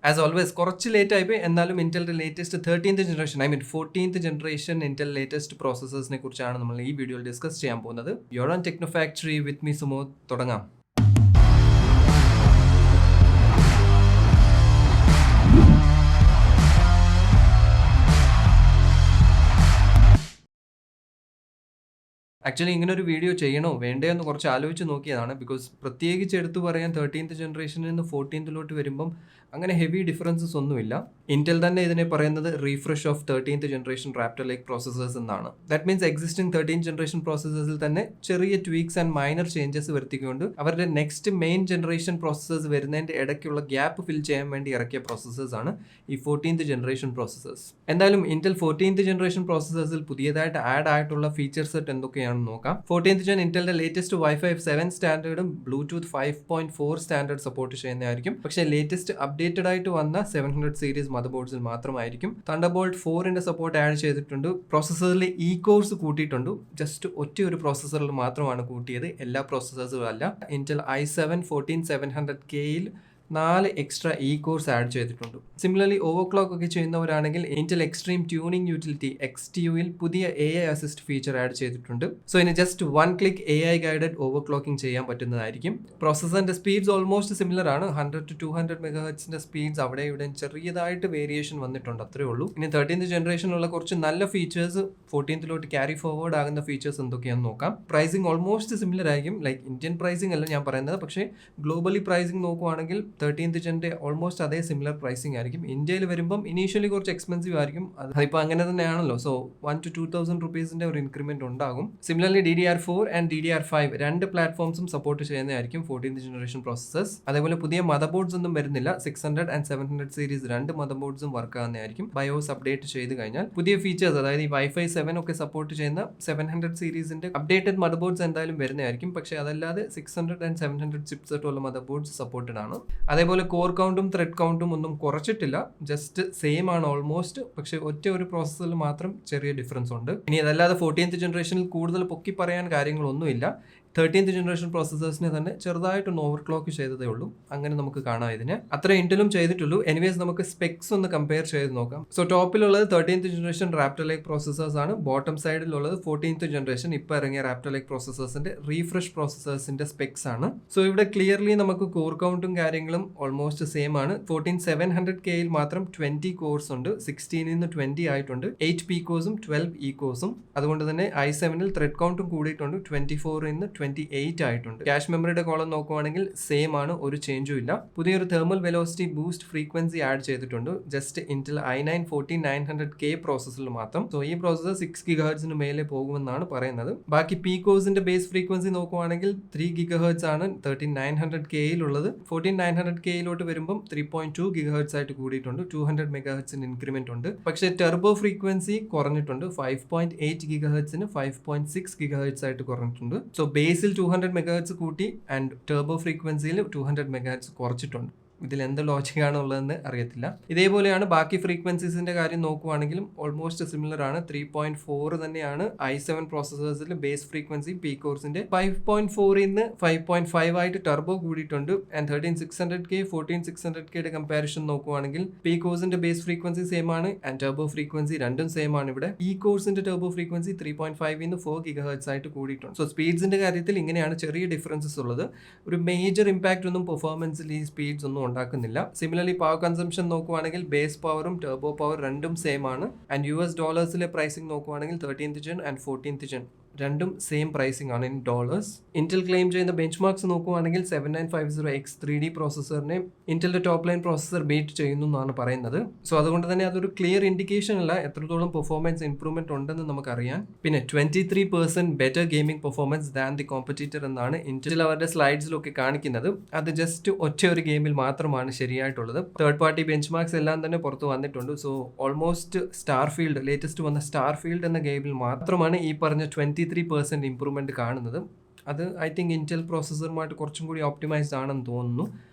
As always കുറച്ച് late ആയിപ്പോയി, എന്നാലും ഇന്റലിന്റെ latest 13th generation 14th generation Intel latest പ്രോസസേഴ്സിനെ കുറിച്ചാണ് നമ്മൾ ഈ വീഡിയോയിൽ ഡിസ്കസ് ചെയ്യാൻ പോകുന്നത്. Your own Techno Factory with me Sumod. തുടങ്ങാം. ആക്ച്വലി ഇങ്ങനെ ഒരു വീഡിയോ ചെയ്യണോ വേണ്ടയോ എന്ന് കുറച്ച് ആലോചിച്ച് നോക്കിയതാണ്. ബിക്കോസ് പ്രത്യേകിച്ച് എടുത്തു പറയാൻ 13th ജനറേഷനിൽ നിന്ന് 14th വരുമ്പം അങ്ങനെ ഹെവി ഡിഫറൻസസ് ഒന്നുമില്ല. ഇന്റൽ തന്നെ ഇതിനെ പറയുന്നത് refresh of 13th generation Raptor Lake processors എന്നാണ്. That means existing 13th generation പ്രോസസേഴ്സിൽ തന്നെ ചെറിയ ട്വീക്സ് ആൻഡ് മൈനർ ചേഞ്ചസ് വരുത്തിക്കൊണ്ട് അവരുടെ നെക്സ്റ്റ് മെയിൻ ജനറേഷൻ പ്രോസസേഴ്സ് വരുന്നതിന്റെ ഇടയ്ക്കുള്ള ഗ്യാപ്പ് ഫിൽ ചെയ്യാൻ വേണ്ടി ഇറക്കിയ പ്രോസസേഴ്സ് ആണ് ഈ 14th ജനറേഷൻ പ്രോസസേഴ്സ്. എന്തായാലും ഇന്റൽ 14th ജനറേഷൻ പ്രോസസേഴ്സിൽ പുതിയതായിട്ട് ആഡ് ആയിട്ടുള്ള ഫീച്ചർ സെറ്റ് എന്തൊക്കെയാണ് നോക്കാം. 14th ജൻ ഇന്റലിന്റെ ലേറ്റസ്റ്റ് വൈഫൈ 7 സ്റ്റാൻഡേർഡും ബ്ലൂടൂത്ത് 5.4 സ്റ്റാൻഡേർഡ് സപ്പോർട്ട് ചെയ്യുന്നതായിരിക്കും. പക്ഷേ ലേറ്റസ്റ്റ് അപ്ഡേറ്റഡ് ആയിട്ട് വന്ന 700 സീരീസ് മദർ ബോർഡ്സിൽ മാത്രമായിരിക്കും. തണ്ടർബോൾട്ട് 4ന്റെ സപ്പോർട്ട് ആഡ് ചെയ്തിട്ടുണ്ട്. പ്രോസസറിൽ ഇ കോഴ്സ് കൂട്ടിയിട്ടുണ്ട്. ജസ്റ്റ് ഒറ്റ ഒരു പ്രോസസറിൽ മാത്രമാണ് കൂട്ടിയത്, എല്ലാ പ്രോസസേഴ്സും അല്ല. Intel i7 14700Kയിൽ 4 extra E course add ചെയ്തിട്ടുണ്ട്. സിമിലർലി ഓവർക്ലോക്ക് ഒക്കെ ചെയ്യുന്നവരാണെങ്കിൽ ഇന്റൽ എക്സ്ട്രീം ട്യൂണിംഗ് യൂട്ടിലിറ്റി XTUയിൽ പുതിയ AI അസിസ്റ്റ് ഫീച്ചർ ആഡ് ചെയ്തിട്ടുണ്ട്. സോ ഇനി just 1 click AI guided overclocking ചെയ്യാൻ പറ്റുന്നതായിരിക്കും. പ്രോസസറിന്റെ സ്പീഡ്സ് ഓൾമോസ്റ്റ് സിമിലർ ആണ്. 100 to 200 MHz സ്പീഡ്സ് അവിടെ ഇവിടെ ചെറിയതായിട്ട് വേരിയേഷൻ വന്നിട്ടുണ്ട്, അത്രേ ഉള്ളൂ. ഇനി 13th ജനറേഷനിലുള്ള കുറച്ച് നല്ല ഫീച്ചേഴ്സ് 14th ക്യാരി ഫോർവേഡ് ആകുന്ന ഫീച്ചേഴ്സ് എന്തൊക്കെയാണെന്ന് നോക്കാം. പ്രൈസിംഗ് ഓൾമോസ്റ്റ് സിമിലർ ആയിരിക്കും. ലൈക്ക് ഇന്ത്യൻ പ്രൈസിംഗ് അല്ല ഞാൻ പറയുന്നത്, പക്ഷേ ഗ്ലോബലി പ്രൈസിംഗ് നോക്കുവാണെങ്കിൽ 13th ജെന്റെ ഓൾമോസ്റ്റ് അതേ സിമിലർ പ്രൈസിംഗ് ആയിരിക്കും. ഇന്ത്യയിൽ വരുമ്പം ഇനീഷ്യലി കുറച്ച് എക്സ്പെൻസീവ് ആയിരിക്കും. അതിപ്പോൾ അങ്ങനെ തന്നെയാണല്ലോ. സോ 1 to 2,000 റുപ്പീസിന്റെ ഒരു ഇൻക്രിമെന്റ് ഉണ്ടാകും. സിമിലർലി DDR4 ആൻഡ് DDR5 രണ്ട് പ്ലാറ്റ്ഫോംസും സപ്പോർട്ട് ചെയ്യുന്നതായിരിക്കും 14th ജനറേഷൻ പ്രോസസേഴ്സ്. അതേപോലെ പുതിയ മദർ ബോർഡ്സ് ഒന്നും വരുന്നില്ല. 600 ആൻഡ് 700 സീരീസ് രണ്ട് മദർ ബോർഡ്സും വർക്ക് ആകുന്നതായിരിക്കും. ബയോസ് അപ്ഡേറ്റ് ചെയ്ത് കഴിഞ്ഞാൽ പുതിയ ഫീച്ചേഴ്സ്, അതായത് ഈ വൈഫൈ 7 ഒക്കെ സപ്പോർട്ട് ചെയ്യുന്ന 700 സീരീസിന്റെ അപ്ഡേറ്റഡ് മദർ ബോർഡ്സ് എന്തായാലും വരുന്നതായിരിക്കും. പക്ഷേ അതല്ലാതെ 600 ആൻഡ് 700 ചിപ്സെറ്റ് ഉള്ള മദർ ബോർഡ്സ് സപ്പോർട്ടഡ് ആണ്. അതേപോലെ കോർ കൗണ്ടും ത്രെഡ് കൗണ്ടും ഒന്നും കുറച്ചിട്ടില്ല, ജസ്റ്റ് സെയിം ആണ് ഓൾമോസ്റ്റ്. പക്ഷെ ഒറ്റ ഒരു പ്രോസസ്സറിൽ മാത്രം ചെറിയ ഡിഫറൻസ് ഉണ്ട്. ഇനി അതല്ലാതെ 14th ജനറേഷനിൽ കൂടുതൽ പൊക്കി പറയാൻ കാര്യങ്ങളൊന്നുമില്ല. 13th ജനറേഷൻ പ്രോസസേഴ്സിനെ തന്നെ ചെറുതായിട്ടൊന്ന് ഓവർക്ലോക്ക് ചെയ്തതേ ഉള്ളൂ. അങ്ങനെ നമുക്ക് കാണാം. ഇതിന് അത്ര ഇന്റലും ചെയ്തിട്ടുള്ളൂ. എനിവേസ് നമുക്ക് സ്പെക്സ് ഒന്ന് കമ്പയർ ചെയ്ത് നോക്കാം. സോ ടോപ്പിലുള്ളത് 13th generation Raptor Lake processors ആണ്. ബോട്ടം സൈഡിലുള്ളത് 14th ജനറേഷൻ ഇപ്പോൾ ഇറങ്ങിയ റാപ്റ്റർ ലൈക്ക് പ്രോസസേഴ്സിന്റെ റീഫ്രഷ് പ്രോസസേഴ്സിന്റെ സ്പെക്സ് ആണ്. സോ ഇവിടെ ക്ലിയർലി നമുക്ക് കോർ കൗണ്ടും കാര്യങ്ങളും ഓൾമോസ്റ്റ് സെയിം ആണ്. 14700Kയിൽ മാത്രം 20 കോഴ്സ് ഉണ്ട്. 16 നിന്ന് 20 ആയിട്ടുണ്ട്. 8 പി കോഴ്സും 12 ഇ കോഴ്സും. അതുകൊണ്ട് തന്നെ i7ൽ ത്രെഡ് കൗണ്ടും കൂടിയിട്ടുണ്ട്. 24 നിന്ന് 28 ആയിട്ടുണ്ട്. ക്യാഷ് മെമ്മറിയുടെ കോളം നോക്കുവാണെങ്കിൽ സെയിം ആണ്, ഒരു ചേഞ്ചും ഇല്ല. പുതിയൊരു thermal velocity boost frequency add ചെയ്തിട്ടുണ്ട്. ജസ്റ്റ് ഇന്റൽ i9 14900K പ്രോസസറിൽ മാത്രം. സോ ഈ പ്രോസസർ 6 GHz മേലെ പോകുമെന്നാണ് പറയുന്നത്. ബാക്കി പി കോഴ്സിന്റെ ബേസ് ഫ്രീക്വൻസി നോക്കുവാണെങ്കിൽ 3 GHz ആണ് 13900Kയിൽ ഉള്ളത്. 14900Kയിലോട്ട് വരുമ്പം 3.2 GHz ആയിട്ട് കൂടിയിട്ടുണ്ട്. 200 MHz ഇൻക്രിമെന്റ് ഉണ്ട്. പക്ഷേ ടെർബോ ഫ്രീക്വൻസി കുറഞ്ഞിട്ടുണ്ട്. 5.8 GHz 5.6 GHz ആയിട്ട് കുറഞ്ഞിട്ടുണ്ട്. സോ ബേസിൽ 200 MHz കൂട്ടി ആൻഡ് ടർബോ ഫ്രീക്വൻസിയിൽ 200 MHz കുറച്ചിട്ടുണ്ട്. ഇതിൽ എന്ത് ലോജിക്കാണ് ഉള്ളതെന്ന് അറിയത്തില്ല. ഇതേപോലെയാണ് ബാക്കി ഫ്രീക്വൻസീസിന്റെ കാര്യം നോക്കുവാണെങ്കിലും ഓൾമോസ്റ്റ് സിമിലർ ആണ്. 3.4 തന്നെയാണ് i7 പ്രോസസേഴ്സിൽ ബേസ് ഫ്രീക്വൻസി. പി കോഴ്സിന്റെ 5.4 നിന്ന് 5.5 ആയിട്ട് ടർബോ കൂടിയിട്ടുണ്ട്. ആൻഡ് 13600K 14600Kയുടെ കമ്പാരിസൺ നോക്കുവാണെങ്കിൽ പി കോഴ്സിന്റെ ബേസ് ഫ്രീക്വൻസി സെയിം ആണ് ആൻഡ് ടർബോ ഫ്രീക്വൻസി രണ്ടും സെയിം ആണ്. ഇവിടെ ഈ കോഴ്സിന്റെ ടർബോ ഫ്രീക്വൻസി 3.5 നിന്ന് 4 GHz ആയിട്ട് കൂടിയിട്ടുണ്ട്. സോ സ്പീഡ്സിന്റെ കാര്യത്തിൽ ഇങ്ങനെയാണ് ചെറിയ ഡിഫറൻസസ് ഉള്ളത്. ഒരു മേജർ ഇമ്പാക്ട് ഒന്നും പെർഫോമൻസിൽ ഈ സ്പീഡ്സ് ഒന്നും ഉണ്ടാക്കുന്നില്ല. സിമിലർലി പവർ കൺസംഷൻ നോക്കുവാണെങ്കിൽ ബേസ് പവറും ടർബോ പവർ രണ്ടും സെയിം ആണ്. ആൻഡ് $ഡോളേഴ്സിലെ പ്രൈസിംഗ് നോക്കുവാണെങ്കിൽ 13th gen and 14th gen രണ്ടും സെയിം പ്രൈസിംഗ് ആണ് ഇൻ ഡോളേഴ്സ്. ഇന്റൽ ക്ലെയിം ചെയ്യുന്ന ബെഞ്ച് മാർക്സ് നോക്കുവാണെങ്കിൽ 7950X 3D പ്രോസസറിനെ ഇന്റലിന്റെ ടോപ്പ് ലൈൻ പ്രോസസർ ബീറ്റ് ചെയ്യുന്നു എന്നാണ് പറയുന്നത്. സോ അതുകൊണ്ട് തന്നെ അതൊരു ക്ലിയർ ഇൻഡിക്കേഷൻ അല്ല എത്രത്തോളം പെർഫോമൻസ് ഇംപ്രൂവ്മെന്റ് ഉണ്ടെന്ന് നമുക്കറിയാം. പിന്നെ 23% better gaming performance than the competitor എന്നാണ് ഇന്റൽ അവരുടെ സ്ലൈഡ്സിലൊക്കെ കാണിക്കുന്നത്. അത് ജസ്റ്റ് ഒറ്റ ഒരു ഗെയിമിൽ മാത്രമാണ് ശരിയായിട്ടുള്ളത്. തേർഡ് പാർട്ടി ബെഞ്ച് മാർക്സ് എല്ലാം തന്നെ പുറത്ത് വന്നിട്ടുണ്ട്. സോ ഓൾമോസ്റ്റ് സ്റ്റാർഫീൽഡ് ലേറ്റസ്റ്റ് വന്ന സ്റ്റാർഫീൽഡ് എന്ന ഗെയിമിൽ മാത്രമാണ് ഈ പറഞ്ഞ 23% ഇംപ്രൂവ്മെന്റ് കാണുന്നത്. അത് ഐ തിങ്ക് ഇന്റൽ പ്രോസസറുമായിട്ട് കുറച്ചും കൂടി ഓപ്റ്റിമൈസ്ഡ് ആണെന്ന് തോന്നുന്നു.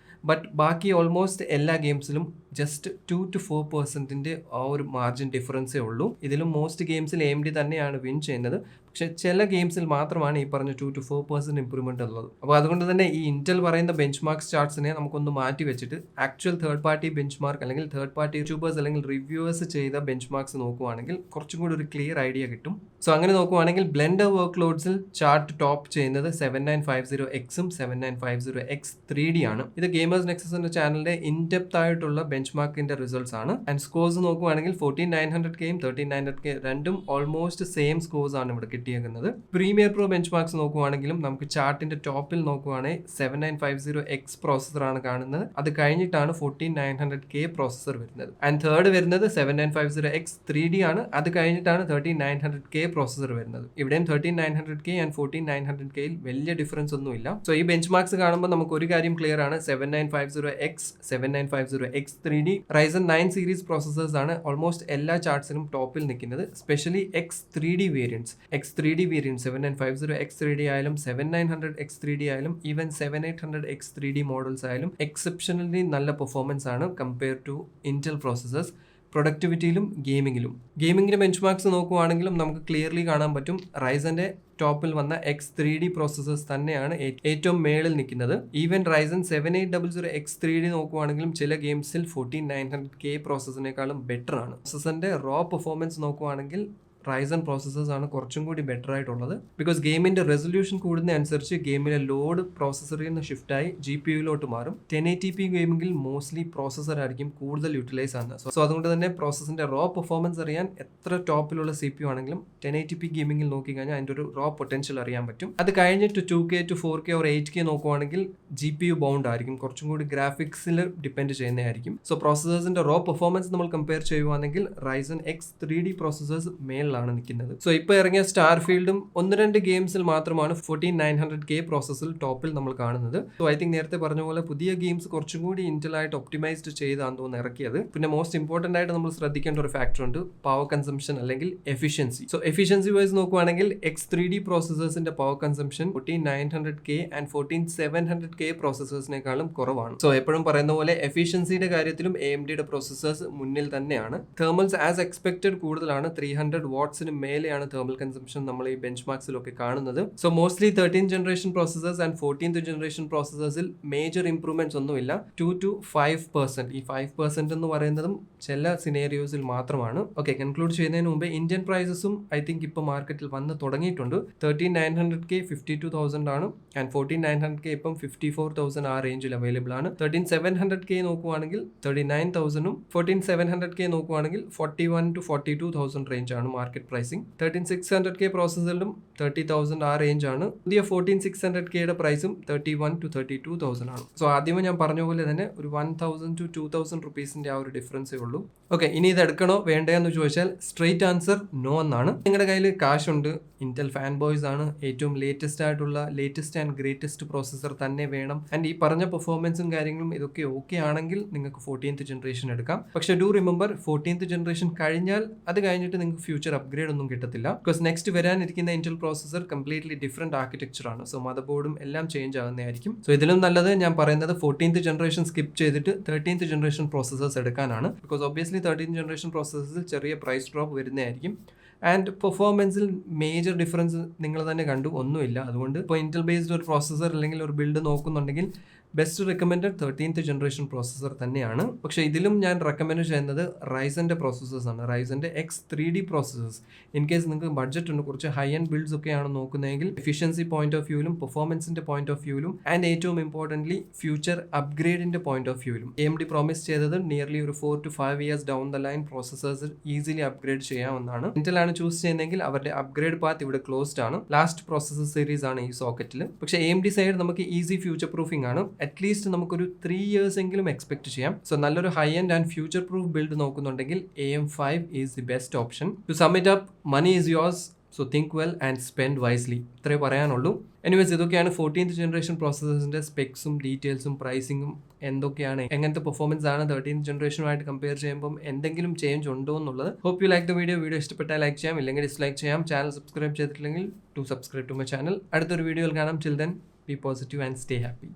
ബട്ട് ബാക്കി ഓൾമോസ്റ്റ് എല്ലാ ഗെയിംസിലും ജസ്റ്റ് 2 to 4% ആ ഒരു മാർജിൻ ഡിഫറൻസേ ഉള്ളൂ. ഇതിലും മോസ്റ്റ് ഗെയിംസിൽ AMD തന്നെയാണ് വിൻ ചെയ്യുന്നത്. പക്ഷേ ചില ഗെയിംസിൽ മാത്രമാണ് ഈ പറഞ്ഞ 2 to 4% ഇംപ്രൂവ്മെന്റ് ഉള്ളത്. അപ്പോൾ അതുകൊണ്ട് തന്നെ ഈ ഇന്റൽ പറയുന്ന ബെഞ്ച് മാർക്ക് ചാർട്ട്സിനെ നമുക്കൊന്ന് മാറ്റി വെച്ചിട്ട് actual third party bench mark അല്ലെങ്കിൽ തേർഡ് പാർട്ടി യൂട്യൂബേഴ്സ് അല്ലെങ്കിൽ റിവ്യൂവേഴ്സ് ചെയ്ത ബെഞ്ച് മാർക്സ് നോക്കുവാണെങ്കിൽ കുറച്ചും കൂടി ഒരു ക്ലിയർ ഐഡിയ കിട്ടും. സോ അങ്ങനെ നോക്കുവാണെങ്കിൽ ബ്ലെൻഡർ വർക്ക് ലോഡ്സിൽ ചാർട്ട് ടോപ്പ് ചെയ്യുന്നത് 7950Xും 7950X 3D ആണ്. ഇത് ഗെയിമേഴ്സ് നെക്സസിന്റെ ചാനലിന്റെ ഇൻഡെപ്ത് ആയിട്ടുള്ള ബെഞ്ച് മാർക്കിന്റെ റിസൾട്ട്സ് ആണ്. ആൻഡ് സ്കോർസ് നോക്കുവാണെങ്കിൽ 14900Kയും 13900K രണ്ടും ഓൾമോസ്റ്റ് സെയിം സ്കോർസ് ആണ് ഇവിടെ കിട്ടിയേക്കുന്നത്. പ്രീമിയർ പ്രോ ബെഞ്ച് മാർക്സ് നോക്കുവാണെങ്കിലും നമുക്ക് ചാർട്ടിന്റെ ടോപ്പിൽ നോക്കുവാണെങ്കിൽ 7950X പ്രോസസർ ആണ് കാണുന്നത്. അത് കഴിഞ്ഞിട്ടാണ് 14900K പ്രോസസർ വരുന്നത്. ആൻഡ് തേർഡ് വരുന്നത് 7950X 3D ആണ്. അത് കഴിഞ്ഞിട്ടാണ് 13900K പ്രോസസർ വരുന്നത്. ഇവിടെയും 13900K ആൻഡ് 14900Kയിൽ വലിയ ഡിഫറൻസ് ഒന്നുമില്ല. സോ ഈ ബെഞ്ച് മാർക്സ് കാണുമ്പോൾ നമുക്ക് ഒരു കാര്യം ക്ലിയർ ആണ്. 7950X 7950X 3D Ryzen 9 series processors ആണ് ഓൾമോസ്റ്റ് എല്ലാ ചാർട്ട്സിലും ടോപ്പിൽ നിൽക്കുന്നത്. Specially X3D variance 7950X 3D ആയാലും 7900X 3D ആയാലും ഈവൻ 7800X 3D മോഡൽസ് ആയാലും എക്സെപ്ഷണലി നല്ല പെർഫോമൻസ് ആണ് കമ്പയർ ടു ഇന്റൽ പ്രോസസേഴ്സ്. പ്രൊഡക്ടിവിറ്റിയിലും ഗെയിമിങ്ങിന്റെ ബെഞ്ച് മാർക്സ് നോക്കുവാണെങ്കിലും നമുക്ക് ക്ലിയർലി കാണാൻ പറ്റും റൈസന്റെ ടോപ്പിൽ വന്ന X3D പ്രോസസേഴ്സ് തന്നെയാണ് ഏറ്റവും മേളിൽ നിൽക്കുന്നത്. ഈവൻ Ryzen 7800X 3D നോക്കുവാണെങ്കിലും ചില ഗെയിംസിൽ 14900K പ്രോസസറിനേക്കാളും ബെറ്റർ ആണ്. പ്രോസസറിന്റെ റോ പെർഫോമൻസ് നോക്കുവാണെങ്കിൽ റൈസൺ പ്രോസസേഴ്സ് ആണ് കുറച്ചും കൂടി ബെറ്റർ ആയിട്ടുള്ളത്. ബിക്കോസ് ഗെയിമിന്റെ റെസൊല്യൂഷൻ കൂടുന്ന അനുസരിച്ച് ഗെയിമിലെ ലോഡ് പ്രോസസറിൽ നിന്ന് ഷിഫ്റ്റായി GPUയിലോട്ട് മാറും. 1080p ഗെയിമിംഗിൽ മോസ്റ്റ്ലി പ്രോസസർ ആയിരിക്കും കൂടുതൽ യൂട്ടിലൈസ് ആകുന്നത്. സോ അതുകൊണ്ട് തന്നെ പ്രോസസറിന്റെ റോ പെർഫോമൻസ് അറിയാൻ എത്ര ടോപ്പിലുള്ള CPU ആണെങ്കിലും 1080p ഗെയിമിംഗിൽ നോക്കിക്കഴിഞ്ഞാൽ അതിന്റെ ഒരു റോ പൊട്ടൻഷ്യൽ അറിയാൻ പറ്റും. അത് കഴിഞ്ഞിട്ട് 2K to 4K or 8K നോക്കുവാണെങ്കിൽ GPU ബൗണ്ട് ആയിരിക്കും, കുറച്ചും കൂടി ഗ്രാഫിക്സിൽ ഡിപ്പെൻഡ് ചെയ്യുന്നതായിരിക്കും. സോ പ്രോസസേഴ്സിന്റെ റോ പെർഫോമൻസ് നമ്മൾ കമ്പയർ ചെയ്യുവാണെങ്കിൽ Ryzen X 3D പ്രോസസേഴ്സ് മേളിലാണ് നിൽക്കുന്നത്. സോ ഇപ്പോൾ ഇറങ്ങിയ സ്റ്റാർ ഫീൽഡും 1-2 ഗെയിംസിൽ മാത്രമാണ് 14900K പ്രോസസ്സിൽ ടോപ്പിൽ നമ്മൾ കാണുന്നത്. സോ ഐ തിങ്ക് നേരത്തെ പറഞ്ഞ പോലെ പുതിയ ഗെയിംസ് കുറച്ചും കൂടി ഇന്റലായിട്ട് ഒപ്റ്റിമൈസ്ഡ് ചെയ്താന്ന് തോന്നുന്നു ഇറക്കിയത്. പിന്നെ മോസ്റ്റ് ഇമ്പോർട്ടന്റ് ആയിട്ട് നമ്മൾ ശ്രദ്ധിക്കേണ്ട ഒരു ഫാക്ടർ ഉണ്ട്, പവർ കൺസംഷൻ അല്ലെങ്കിൽ എഫിഷ്യൻസി. സോ എഫിഷ്യൻസി വൈസ് നോക്കുവാണെങ്കിൽ X3D പ്രോസസേഴ്സിന്റെ power consumption 14900K and 14700K പ്രോസസേഴ്സിനേക്കാളും കുറവാണ്. സോ എപ്പോഴും പറയുന്ന പോലെ എഫിഷ്യൻസിയുടെ കാര്യത്തിലും AMDയുടെ പ്രോസസേഴ്സ് മുന്നിൽ തന്നെയാണ്. തെർമൽസ് ആസ് എക്സ്പെക്ടഡ് കൂടുതലാണ്. 300 വാട്ട്സിന് മേലെയാണ് തെർമൽ കൺസംഷൻ നമ്മൾ ഈ ബെഞ്ച് മാർക്സിലൊക്കെ കാണുന്നത്. So mostly 13th generation processors and 14th generation പ്രോസസേഴ്സിൽ മേജർ ഇംപ്രൂവ്മെന്റ്സ് ഒന്നുമില്ല. 2 to 5%. ഈ 5% എന്ന് പറയുന്നതും ചില സിനേറിയോസിൽ മാത്രമാണ്. ഓക്കെ, കൺക്ലൂഡ് ചെയ്യുന്നതിന് മുമ്പ് ഇന്ത്യൻ പ്രൈസസും ഐ തിങ്ക് ഇപ്പോൾ മാർക്കറ്റിൽ വന്ന് തുടങ്ങിയിട്ടുണ്ട്. 13900K 52,000 ആണ് ആൻഡ് 14900K ഇപ്പം 54,000 ആ റേഞ്ചിൽ അവൈലബിൾ ആണ്. 13700K നോക്കുവാണെങ്കിൽ 39,000ഉം 14700K നോക്കുവാണെങ്കിൽ 41 to 42,000 റേഞ്ച് ആണ് മാർക്കറ്റ് പ്രൈസിംഗ്. 13600K പ്രോസസറിലും 30,000 ആ റേഞ്ച് ആണ്. പുതിയ 14600Kയുടെ പ്രൈസും 31 to 32,000 ആണ്. സോ ആദ്യമേ ഞാൻ പറഞ്ഞ പോലെ തന്നെ ഒരു 1,000 to 2,000 റുപ്പീസിന്റെ ആ ഒരു ഡിഫറൻസേ ഉള്ളൂ. ഓക്കെ, ഇനി ഇത് എടുക്കണോ വേണ്ടതെന്ന് ചോദിച്ചാൽ സ്ട്രെയിറ്റ് ആൻസർ നോ എന്നാണ്. നിങ്ങളുടെ കയ്യിൽ കാശുണ്ട്, ഇന്റൽ ഫാൻ ബോയ്സ് ആണ്, ഏറ്റവും ലേറ്റസ്റ്റ് ആയിട്ടുള്ള ലേറ്റസ്റ്റ് ആൻഡ് ഗ്രേറ്റസ്റ്റ് പ്രോസസർ തന്നെ വേണം ആൻഡ് ഈ പറഞ്ഞ പെർഫോമൻസും കാര്യങ്ങളും ഇതൊക്കെ ഓക്കെ ആണെങ്കിൽ നിങ്ങൾക്ക് 14th ജനറേഷൻ എടുക്കാം. പക്ഷെ ഡു റിമെമ്പർ 14th ജനറേഷൻ കഴിഞ്ഞാൽ അത് കഴിഞ്ഞിട്ട് നിങ്ങൾക്ക് ഫ്യൂച്ചർ അപ്ഗ്രേഡ് ഒന്നും കിട്ടത്തില്ല. ബിക്കോസ് നെക്സ്റ്റ് വരാനിരിക്കുന്ന Intel processor completely different architecture ആണ്. സോ മദർ ബോർഡും എല്ലാം ചേഞ്ച് ആകുന്നതായിരിക്കും. സോ ഇതിലും നല്ലത് ഞാൻ പറയുന്നത് 14th ജനറേഷൻ സ്കിപ്പ് ചെയ്തിട്ട് 13th ജനറേഷൻ പ്രോസസേഴ്സ് എടുക്കാനാണ്. ബിക്കോസ് ഒബ്വിയസ്ലി 13th ജനറേഷൻ പ്രോസസേഴ്സിൽ ചെറിയ പ്രൈസ് ഡ്രോപ്പ് വരുന്നതായിരിക്കും ആൻഡ് പെർഫോമൻസിൽ മേജർ ഡിഫറൻസ് നിങ്ങൾ തന്നെ കണ്ടു ഒന്നുമില്ല. അതുകൊണ്ട് ഇപ്പോൾ ഇന്റൽ ബേസ്ഡ് ഒരു പ്രോസസർ അല്ലെങ്കിൽ ഒരു ബിൽഡ് നോക്കുന്നുണ്ടെങ്കിൽ best recommended 13th generation processor തന്നെയാണ്. പക്ഷേ ഇതിലും ഞാൻ റെക്കമെൻഡ് ചെയ്യുന്നത് റൈസന്റെ പ്രോസസേഴ്സ് ആണ്, റൈസന്റെ X3D പ്രോസസേഴ്സ്. ഇൻ കേസ് നിങ്ങൾക്ക് ബഡ്ജറ്റ് ഉണ്ട്, കുറച്ച് ഹൈ ആൻഡ് ബിൽഡ്സ് ഒക്കെയാണ് നോക്കുന്നതെങ്കിൽ എഫിഷ്യൻസി പോയിന്റ് ഓഫ് വ്യൂവിലും പെർഫോമൻസിന്റെ പോയിന്റ് ഓഫ് വ്യൂവിലും ആൻഡ് ഏറ്റവും ഇമ്പോർട്ടൻ്റ്ലി ഫ്യൂച്ചർ അപ്ഗ്രേഡിന്റെ പോയിന്റ് ഓഫ് വ്യൂവിലും AMD പ്രോമിസ് ചെയ്തത് നിയർലി ഒരു 4 to 5 years down the line processors easily upgrade ചെയ്യാവുന്നതാണ്. ഇന്റൽ ആണ് ചൂസ് ചെയ്യുന്നതെങ്കിൽ അവരുടെ അപ്ഗ്രേഡ് പാത്ത് ഇവിടെ ക്ലോസ്ഡ് ആണ്. ലാസ്റ്റ് പ്രോസസർ സീരീസ് ആണ് ഈ സോക്കറ്റിൽ. പക്ഷേ AMD സൈഡ് നമുക്ക് ഈസി ഫ്യൂച്ചർ പ്രൂഫിംഗ് ആണ്. അറ്റ്ലീസ്റ്റ് നമുക്കൊരു 3 years എങ്കിലും എക്സ്പെക്ട് ചെയ്യാം. സോ നല്ലൊരു high end and future proof build നോക്കുന്നുണ്ടെങ്കിൽ AM5 is the best option. To sum it up, money is yours, so think well and spend wisely. ഇത്രേ പറയാനുള്ളൂ. Anyways, ഇതൊക്കെയാണ് 14th generation പ്രോസസേഴ്സിന്റെ സ്പെക്സും ഡീറ്റെയിൽസും പ്രൈസിങ്ങും എന്തൊക്കെയാണ്, എങ്ങനത്തെ പെർഫോമൻസ് ആണ് 13th ജനറേഷനുമായിട്ട് കമ്പയർ ചെയ്യുമ്പോൾ എന്തെങ്കിലും ചേഞ്ച് ഉണ്ടോ എന്നുള്ളത്. Hope you like the video. Video ഇഷ്ടപ്പെട്ടാൽ ലൈക്ക് ചെയ്യാം, ഇല്ലെങ്കിൽ ഡിസ്ലൈക്ക് ചെയ്യാം. ചാനൽ സബ്സ്ക്രൈബ് ചെയ്തിട്ടില്ലെങ്കിൽ to subscribe to my channel. അടുത്തൊരു വീഡിയോയിൽ കാണാം. Till then, be positive and stay happy.